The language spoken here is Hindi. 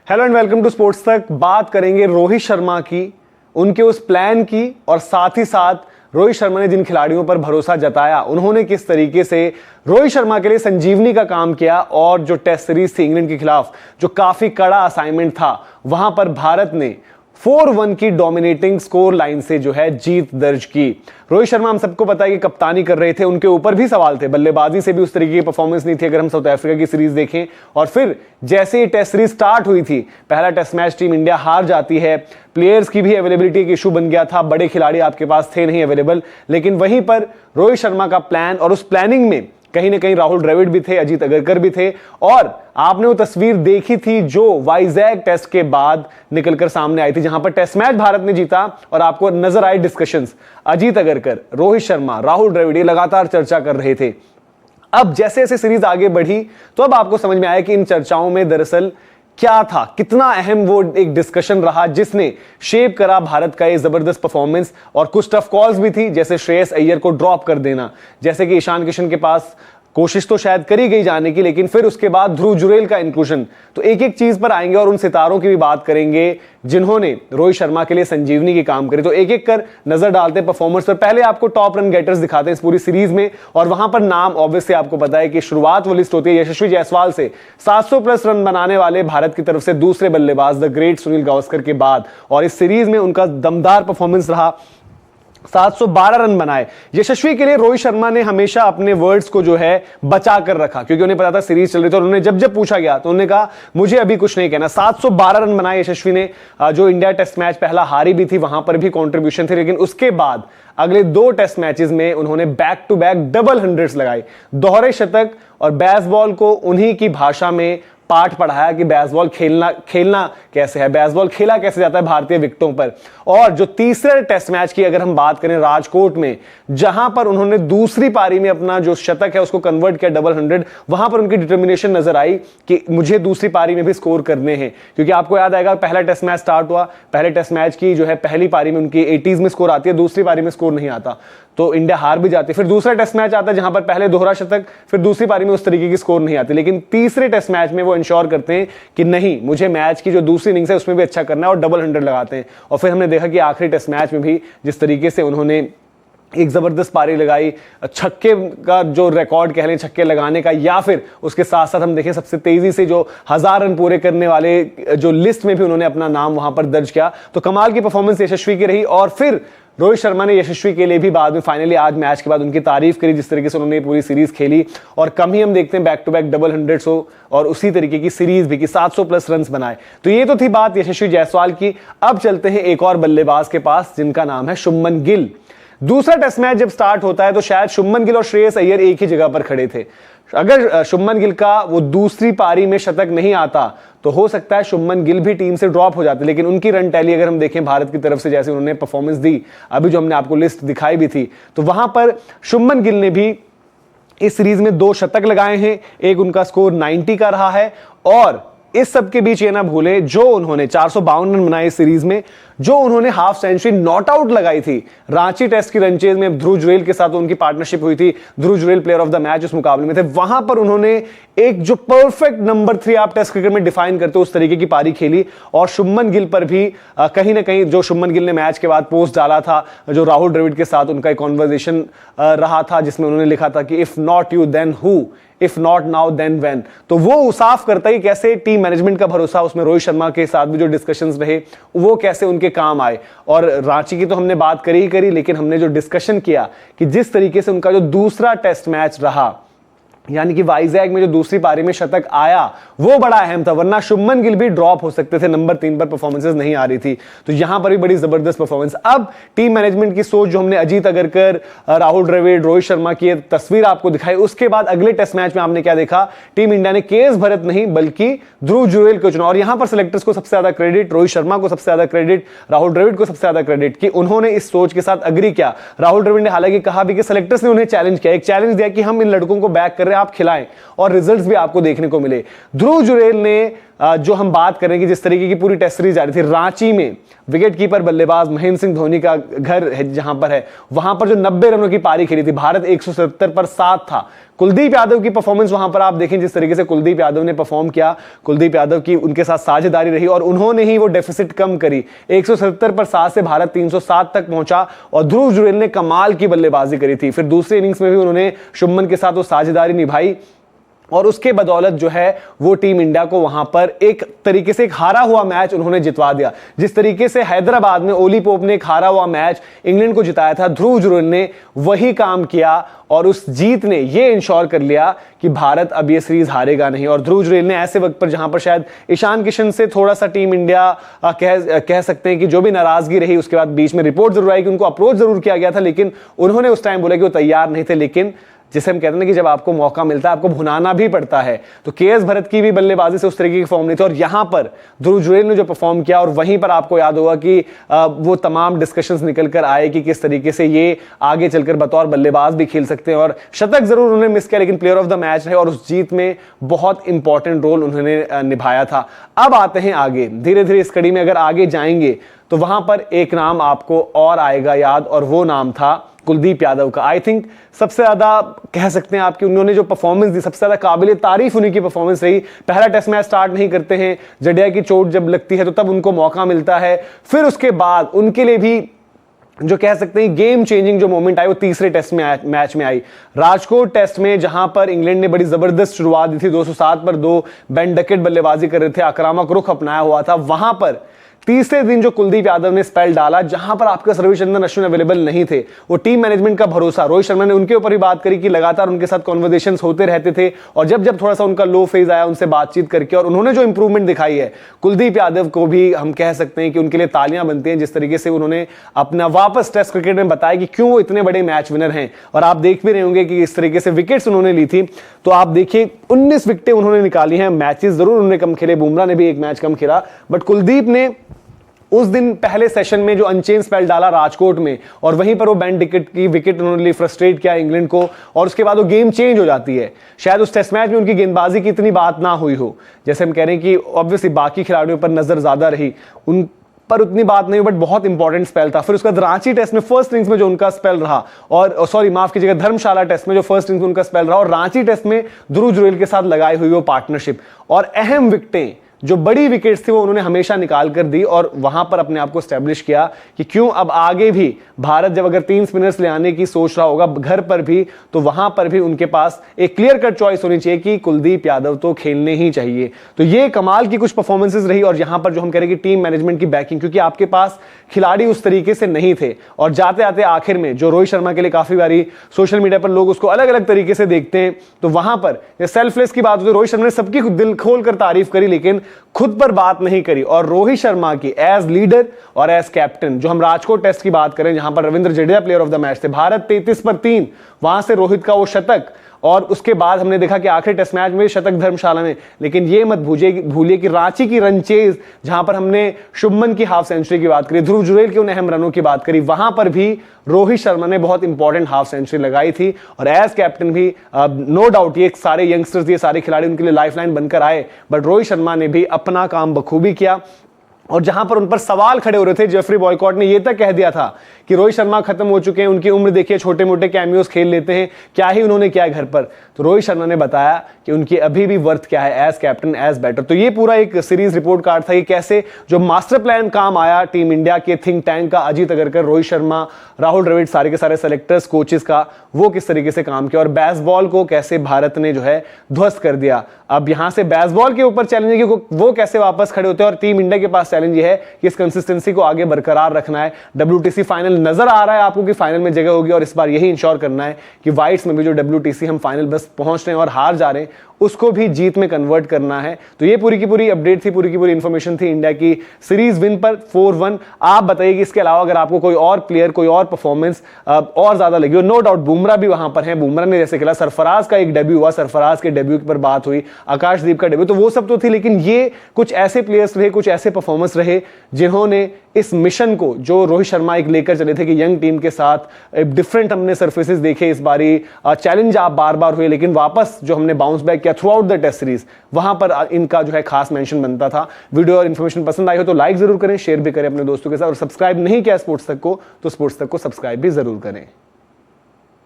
Hello and welcome to sports Tak. बात करेंगे रोहित शर्मा की, उनके उस प्लान की, और साथ ही साथ रोहित शर्मा ने जिन खिलाड़ियों पर भरोसा जताया, उन्होंने किस तरीके से रोहित शर्मा के लिए संजीवनी का काम किया। और जो टेस्ट सीरीज थी इंग्लैंड के खिलाफ, जो काफी कड़ा असाइनमेंट था, वहां पर भारत ने 4-1 की डोमिनेटिंग स्कोर लाइन से जो है जीत दर्ज की। रोहित शर्मा हम सबको पता है कि कप्तानी कर रहे थे, उनके ऊपर भी सवाल थे, बल्लेबाजी से भी उस तरीके की परफॉर्मेंस नहीं थी अगर हम साउथ अफ्रीका की सीरीज देखें। और फिर जैसे ही टेस्ट सीरीज स्टार्ट हुई थी, पहला टेस्ट मैच टीम इंडिया हार जाती है। प्लेयर्स की भी अवेलेबिलिटी एक इशू बन गया था, बड़े खिलाड़ी आपके पास थे नहीं अवेलेबल, लेकिन वहीं पर रोहित शर्मा का प्लान, और उस प्लानिंग में कहीं ना कहीं राहुल द्रविड़ भी थे, अजीत अगरकर भी थे। और आपने वो तस्वीर देखी थी जो वाइजैक टेस्ट के बाद निकलकर सामने आई थी, जहां पर टेस्ट मैच भारत ने जीता, और आपको नजर आए डिस्कशंस, अजीत अगरकर, रोहित शर्मा, राहुल द्रविड़ ये लगातार चर्चा कर रहे थे। अब जैसे जैसे सीरीज आगे बढ़ी तो अब आपको समझ में आया कि इन चर्चाओं में दरअसल क्या था, कितना अहम वो एक डिस्कशन रहा जिसने शेप करा भारत का ये जबरदस्त परफॉर्मेंस। और कुछ टफ कॉल्स भी थी, जैसे श्रेयस अय्यर को ड्रॉप कर देना, जैसे कि ईशान किशन के पास कोशिश तो शायद करी गई जाने की, लेकिन फिर उसके बाद ध्रुव जुरेल का इंक्लूजन। तो एक एक चीज पर आएंगे और उन सितारों की भी बात करेंगे जिन्होंने रोहित शर्मा के लिए संजीवनी की काम करी। तो एक एक कर नजर डालते हैं परफॉर्मर्स पर। पहले आपको टॉप रन गेटर्स दिखाते हैं इस पूरी सीरीज में, और वहां पर नाम ऑब्वियसली आपको पता है कि शुरुआत वो लिस्ट होती है यशस्वी जायसवाल से। 700 प्लस रन बनाने वाले भारत की तरफ से दूसरे बल्लेबाज द ग्रेट सुनील गावस्कर के बाद, और इस सीरीज में उनका दमदार परफॉर्मेंस रहा। 712 रन बनाए। यशस्वी के लिए रोहित शर्मा ने हमेशा अपने वर्ड्स को जो है बचा कर रखा, क्योंकि उन्हें पता था सीरीज चल रही थी, और उन्होंने जब जब पूछा गया तो उन्होंने कहा मुझे अभी कुछ नहीं कहना। 712 रन बनाए यशस्वी ने। जो इंडिया टेस्ट मैच पहला हारी भी थी, वहां पर भी कंट्रीब्यूशन थी, लेकिन उसके बाद अगले 2 टेस्ट मैचेस में उन्होंने back to back double hundreds लगाई, दोहरे शतक। और बेसबॉल को उन्हीं की भाषा में पाठ पढ़ाया कि बेसबॉल खेलना कैसे है, बेसबॉल खेला कैसे जाता है भारतीय विकेटों पर। और जो तीसरे टेस्ट मैच की अगर हम बात करें राजकोट में, जहां पर उन्होंने दूसरी पारी में अपना जो शतक है उसको कन्वर्ट किया डबल हंड्रेड, वहां पर उनकी डिटर्मिनेशन नजर आई कि मुझे दूसरी पारी में भी स्कोर करने हैं। क्योंकि आपको याद आएगा पहला टेस्ट मैच स्टार्ट हुआ, पहले टेस्ट मैच की जो है पहली पारी में उनकी 80s में स्कोर आती है, दूसरी पारी में स्कोर नहीं आता, तो इंडिया हार भी जाती है। फिर दूसरा टेस्ट मैच आता है जहां पर पहले दोहरा शतक, फिर दूसरी पारी में उस तरीके की स्कोर नहीं आती, लेकिन तीसरे टेस्ट मैच में वो इंश्योर करते हैं कि नहीं, मुझे मैच की जो दूसरी इनिंग्स है उसमें भी अच्छा करना है, और डबल हंड्रेड लगाते हैं। और फिर हमने देखा कि आखिरी टेस्ट मैच में भी जिस तरीके से उन्होंने एक जबरदस्त पारी लगाई, छक्के का जो रिकॉर्ड कह लें, छक्के लगाने का, या फिर उसके साथ साथ हम देखें सबसे तेजी से जो 1000 रन पूरे करने वाले जो लिस्ट में भी उन्होंने अपना नाम वहां पर दर्ज किया। तो कमाल की परफॉर्मेंस यशस्वी की रही। और फिर रोहित शर्मा ने यशस्वी के लिए भी बाद में फाइनली आज मैच के बाद उनकी तारीफ करी, जिस तरीके से उन्होंने पूरी सीरीज खेली। और कम ही हम देखते हैं back to back double hundreds हो, और उसी तरीके की सीरीज भी कि 700 प्लस रन बनाए। तो ये तो थी बात यशस्वी जायसवाल की। अब चलते हैं एक और बल्लेबाज के पास जिनका नाम है शुभमन गिल। दूसरा टेस्ट मैच जब स्टार्ट होता है तो शायद शुभमन गिल और श्रेयस अय्यर एक ही जगह पर खड़े थे। अगर शुभमन गिल का वो दूसरी पारी में शतक नहीं आता तो हो सकता है शुभमन गिल भी टीम से ड्रॉप हो जाते, लेकिन उनकी रन टैली अगर हम देखें भारत की तरफ से, जैसे उन्होंने परफॉर्मेंस दी, अभी जो हमने आपको लिस्ट दिखाई भी थी, तो वहां पर शुभमन गिल ने भी इस सीरीज में 2 शतक लगाए हैं। एक उनका स्कोर 90 का रहा है। और इस सब के बीच ये ना भूलें, जो उन्होंने 452 रन बनाए इस सीरीज में, जो उन्होंने हाफ सेंचुरी नॉट आउट लगाई थी रांची टेस्ट की रनचेज में, ध्रुव जुरेल के साथ उनकी पार्टनरशिप हुई थी, Dhruv Jurel player of the match उस मुकाबले में थे, वहां पर उन्होंने एक जो परफेक्ट नंबर 3 आप टेस्ट क्रिकेट में डिफाइन करते हो उस तरीके की पारी खेली। और शुभमन गिल पर भी कहीं ना कहीं जो शुभमन गिल ने मैच के बाद पोस्ट डाला था, जो राहुल द्रविड़ के साथ उनका एक कॉन्वर्सेशन रहा था, जिसमें उन्होंने लिखा था कि if not you then who, if not now then when. तो वो साफ करता है कि कैसे टीम मैनेजमेंट का भरोसा, उसमें रोहित शर्मा के साथ भी जो डिस्कशंस रहे वो कैसे उनके काम आए। और रांची की तो हमने बात करी ही करी, लेकिन हमने जो डिस्कशन किया कि जिस तरीके से उनका जो दूसरा टेस्ट मैच रहा, यानी कि वाइजैक में जो दूसरी पारी में शतक आया, वो बड़ा अहम था, वरना शुभमन गिल भी ड्रॉप हो सकते थे, नंबर 3 पर परफॉर्मेंसेस नहीं आ रही थी। तो यहां पर भी बड़ी जबरदस्त परफॉर्मेंस। अब टीम मैनेजमेंट की सोच, जो हमने अजीत अगरकर, राहुल द्रविड़, रोहित शर्मा की तस्वीर आपको दिखाई, उसके बाद अगले टेस्ट मैच में आपने क्या देखा, टीम इंडिया ने केएस भरत नहीं बल्कि ध्रुव जुरेल को चुना। और यहां पर सिलेक्टर्स को सबसे ज्यादा क्रेडिट, रोहित शर्मा को सबसे ज्यादा क्रेडिट, राहुल द्रविड़ को सबसे ज्यादा क्रेडिट कि उन्होंने इस सोच के साथ अग्री किया। राहुल द्रविड़ ने हालांकि कहा भी कि सिलेक्टर्स ने उन्हें चैलेंज किया, एक चैलेंज दिया कि हम इन लड़कों को बैक कर रहे हैं, आप खिलाएं और रिजल्ट्स भी आपको देखने को मिले। ध्रुव जुरैल ने जो हम बात करें कि जिस तरीके की पूरी टेस्ट सीरीज जा रही थी, रांची में विकेट कीपर बल्लेबाज महेंद्र सिंह धोनी का घर है जहां पर है, वहां पर जो 90 रनों की पारी खेली थी, भारत 170 पर 7 था। कुलदीप यादव की परफॉर्मेंस वहां पर आप देखें, जिस तरीके से कुलदीप यादव ने परफॉर्म किया, कुलदीप यादव की उनके साथ साझेदारी रही और उन्होंने ही वो डेफिसिट कम करी। 170 पर 7 से भारत 307 तक पहुंचा और ध्रुव जुरैल ने कमाल की बल्लेबाजी करी थी। फिर दूसरी इनिंग्स में भी उन्होंने शुभमन के साथ वो साझेदारी निभाई और उसके बदौलत जो है वो टीम इंडिया को वहां पर एक तरीके से एक हारा हुआ मैच उन्होंने जितवा दिया। जिस तरीके से हैदराबाद में ओली पोप ने एक हारा हुआ मैच इंग्लैंड को जिताया था, ध्रुव जुरैल ने वही काम किया और उस जीत ने ये इंश्योर कर लिया कि भारत अब ये सीरीज हारेगा नहीं। और ध्रुव जुरैल ने ऐसे वक्त पर जहां पर शायद ईशान किशन से थोड़ा सा टीम इंडिया कह सकते हैं कि जो भी नाराजगी रही, उसके बाद बीच में रिपोर्ट जरूर आई कि उनको अप्रोच जरूर किया गया था, लेकिन उन्होंने उस टाइम बोला कि वो तैयार नहीं थे। लेकिन जिसे हम कहते हैं कि जब आपको मौका मिलता है आपको भुनाना भी पड़ता है, तो केएस भरत की भी बल्लेबाजी से उस तरीके की फॉर्म नहीं थी और यहां पर ध्रुव जुरैल ने जो परफॉर्म किया और वहीं पर आपको याद होगा कि वो तमाम डिस्कशंस निकल कर आए कि किस तरीके से ये आगे चलकर बतौर बल्लेबाज भी खेल सकते हैं। और शतक जरूर उन्होंने मिस किया, लेकिन प्लेयर ऑफ द मैच रहे और उस जीत में बहुत इंपॉर्टेंट रोल उन्होंने निभाया था। अब आते हैं आगे, धीरे धीरे इस कड़ी में अगर आगे जाएंगे तो वहां पर एक नाम आपको और आएगा याद, और वो नाम था कुलदीप यादव का। आई थिंक सबसे ज्यादा कह सकते हैं आपकी उन्होंने जो परफॉर्मेंस दी, सबसे ज्यादा काबिल तारीफ उन्हीं की परफॉर्मेंस रही। पहला टेस्ट मैच स्टार्ट नहीं करते हैं, जडेजा की चोट जब लगती है तो तब उनको मौका मिलता है। फिर उसके बाद उनके लिए भी जो कह सकते हैं गेम चेंजिंग जो मोमेंट आई वो तीसरे टेस्ट में मैच में आई, राजकोट टेस्ट में, जहां पर इंग्लैंड ने बड़ी जबरदस्त शुरुआत दी थी। 207 पर 2 बेन डकेट बल्लेबाजी कर रहे थे, आक्रामक रुख अपनाया हुआ था। वहां पर तीसरे दिन जो कुलदीप यादव ने स्पेल डाला, जहां पर आपके रविचंद्रन अश्विन अवेलेबल नहीं थे, वो टीम मैनेजमेंट का भरोसा, रोहित शर्मा ने उनके ऊपर ही बात करी कि लगातार उनके साथ कॉन्वर्सेशंस होते रहते थे और जब जब थोड़ा सा उनका लो फेज आया उनसे बातचीत करके, और उन्होंने जो इंप्रूवमेंट दिखाई है, कुलदीप यादव को भी हम कह सकते हैं कि उनके लिए तालियां बनती हैं। जिस तरीके से उन्होंने अपना वापस टेस्ट क्रिकेट में बताया कि क्यों वो इतने बड़े मैच विनर हैं, और आप देख भी रहे होंगे कि इस तरीके से विकेट्स उन्होंने ली थी। तो आप देखिए 19 विकेटें उन्होंने निकाली हैं। मैचेस जरूर उन्होंने कम खेले, बुमराह ने भी एक मैच कम खेला, बट कुलदीप ने उस दिन पहले सेशन में जो अनचेन स्पेल डाला राजकोट में, और वहीं पर वो बेन डकेट की विकेट उन्होंने फ्रस्ट्रेट किया इंग्लैंड को, और उसके बाद वो गेम चेंज हो जाती है। शायद उस टेस्ट मैच में उनकी गेंदबाजी की इतनी बात ना हुई हो, जैसे हम कह रहे हैं कि ऑब्वियसली बाकी खिलाड़ियों पर नजर ज्यादा रही, उन पर उतनी बात नहीं, बट बहुत इंपॉर्टेंट स्पेल था। फिर उसका रांची टेस्ट में फर्स्ट इनिंग्स में जो उनका स्पेल रहा, और सॉरी माफ कीजिएगा, धर्मशाला टेस्ट में जो फर्स्ट इनिंग्स में उनका स्पेल रहा, और रांची टेस्ट में ध्रुव जुरैल के साथ लगाई हुई वो पार्टनरशिप और अहम विकेटें, जो बड़ी विकेट्स थी वो उन्होंने हमेशा निकाल कर दी और वहां पर अपने आप को स्टैब्लिश किया कि क्यों अब आगे भी भारत जब अगर 3 स्पिनर्स ले आने की सोच रहा होगा घर पर भी, तो वहां पर भी उनके पास एक क्लियर कट चॉइस होनी चाहिए कि कुलदीप यादव तो खेलने ही चाहिए। तो ये कमाल की कुछ परफॉर्मेंसेस रही, और यहां पर जो हम कह रहे हैं कि टीम मैनेजमेंट की बैकिंग, क्योंकि आपके पास खिलाड़ी उस तरीके से नहीं थे, और जाते आते आखिर में जो रोहित शर्मा के लिए काफी बारी सोशल मीडिया पर लोग उसको अलग अलग तरीके से देखते हैं, तो वहां पर सेल्फलेस की बात होती है। रोहित शर्मा ने सबकी दिल खोल कर तारीफ करी, लेकिन खुद पर बात नहीं करी। और रोहित शर्मा की एज लीडर और एज कैप्टन, जो हम राजकोट टेस्ट की बात करें जहां पर Ravindra Jadeja player of the match थे, भारत 33 पर 3, वहां से रोहित का वो शतक, और उसके बाद हमने देखा कि आखिरी टेस्ट मैच में शतक धर्मशाला में। लेकिन ये मत भूलिए कि रांची की रनचेज, जहां पर हमने शुभमन की हाफ सेंचुरी की बात करी, ध्रुव जुरैल के उन अहम रनों की बात करी, वहां पर भी रोहित शर्मा ने बहुत इंपॉर्टेंट हाफ सेंचुरी लगाई थी। और एज कैप्टन भी नो डाउट ये सारे यंगस्टर्स, ये सारे खिलाड़ी उनके लिए लाइफलाइन बनकर आए, बट रोहित शर्मा ने भी अपना काम बखूबी किया। और जहां पर उन पर सवाल खड़े हो रहे थे, जेफरी बॉयकॉट ने यह तक कह दिया था कि रोहित शर्मा खत्म हो चुके हैं, उनकी उम्र देखिए, छोटे मोटे कैमियोस खेल लेते हैं, क्या ही उन्होंने किया है घर पर। तो रोहित शर्मा ने बताया कि उनकी अभी भी वर्थ क्या है एज कैप्टन, एज बैटर। तो ये पूरा एक सीरीज रिपोर्ट कार्ड था कि कैसे जो मास्टर प्लान काम आया टीम इंडिया के थिंक टैंक का, अजीत अगरकर, रोहित शर्मा, राहुल द्रविड़, सारे के सारे सेलेक्टर्स, कोचेस का, वो किस तरीके से काम किया, और बेसबॉल को कैसे भारत ने जो है ध्वस्त कर दिया। अब यहां से बेसबॉल के ऊपर चैलेंज है कि वो कैसे वापस खड़े होते हैं, और टीम इंडिया के पास चैलेंज ये है कि इस कंसिस्टेंसी को आगे बरकरार रखना है। WTC फाइनल नजर आ रहा है आपको कि फाइनल में जगह होगी, और इस बार यही इंश्योर करना है कि व्हाइट्स में भी जो WTC हम फाइनल बस पहुंच रहे हैं और हार जा रहे हैं, उसको भी जीत में कन्वर्ट करना है। तो ये पूरी की पूरी अपडेट थी, पूरी की पूरी इंफॉर्मेशन थी इंडिया की सीरीज विन पर 4-1। आप बताइए कि इसके अलावा अगर आपको कोई और प्लेयर, कोई और परफॉर्मेंस और ज्यादा लगी हो। नो डाउट बुमराह भी वहां पर है, बुमराह ने जैसे खेला, सरफराज का एक डेब्यू हुआ, सरफराज के डेब्यू पर बात हुई, आकाशदीप का डेब्यू, तो वो सब तो थी, लेकिन ये कुछ ऐसे प्लेयर्स रहे, कुछ ऐसे परफॉर्मेंस फेमस रहे, जिन्होंने इस मिशन को जो रोहित शर्मा एक लेकर चले थे कि यंग टीम के साथ डिफरेंट हमने सर्फेसेस देखे इस बारी, चैलेंज आप बार बार हुए, लेकिन वापस जो हमने बाउंस बैक किया throughout the test series, वहां पर इनका जो है खास मेंशन बनता था। वीडियो और इन्फॉर्मेशन पसंद आई हो तो लाइक जरूर करें, शेयर भी करें अपने दोस्तों के साथ, और सब्सक्राइब नहीं किया स्पोर्ट्स तक को तो स्पोर्ट्स तक को सब्सक्राइब भी जरूर करें।